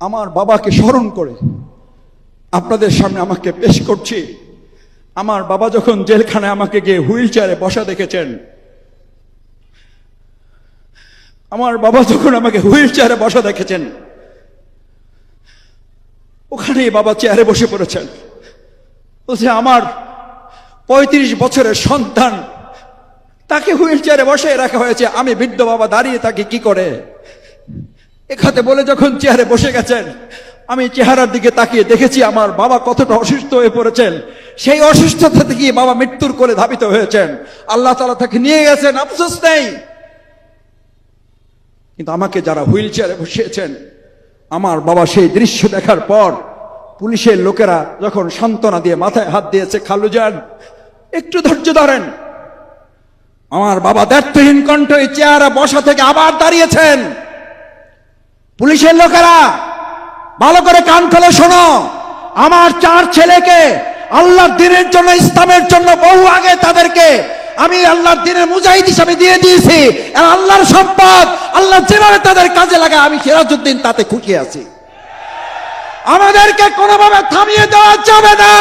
আমার বাবাকে স্মরণ করে আপনাদের সামনে আমাকে পেশ করছি। আমার বাবা যখন জেলখানায় আমাকে গিয়ে হুইল চেয়ারে বসা দেখেছেন, আমার বাবা যখন আমাকে হুইল চেয়ারে বসা দেখেছেন, ওখানেই বাবা চেয়ারে বসে পড়েছেন। বলছে আমার 35 বছরের সন্তান, তাকে হুইল চেয়ারে বসে রাখা হয়েছে, আমি বৃদ্ধ বাবা দাঁড়িয়ে তাকে কি করে। এখানে বলে যখন চেয়ারে বসে গেছেন, আমি চেহারার দিকে তাকিয়ে দেখেছি আমার বাবা কতটা অসুস্থ হয়ে পড়েছেন। সেই অসুস্থতা থেকে বাবা মৃত্যুর কোলে ধাবিত হয়েছেন। আল্লাহ তাআলা তাকে নিয়ে গেছেন, আফসোস নেই। কিন্তু আমাকে যারা হুইল চেয়ারে বসিয়েছেন, আমার বাবা সেই দৃশ্য দেখার পর পুলিশের লোকেরা যখন সান্ত্বনা দিয়ে মাথায় হাত দিয়েছে, খালুজান একটু ধৈর্য ধরেন, আমার বাবা দ্ব্যর্থহীন কণ্ঠ এই চেয়ারে বসা থেকে আবার দাঁড়িয়েছেন। পুলিশের লোকেরা ভালো করে কান খুলে শোনো, আমার 4 ছেলেকে আল্লাহর দ্বীনের জন্য, ইসলামের জন্য বহু আগে তাদেরকে আমি আল্লাহর দ্বীনের মুজাহিদ হিসাবে দিয়ে দিয়েছি। আল্লাহর সম্পদ আল্লাহ যেভাবে তাদের কাজে লাগায়, আমি সিরাজউদ্দিন তাতে খুশি আছি। আমাদেরকে কোনোভাবে থামিয়ে দেওয়া যাবে না।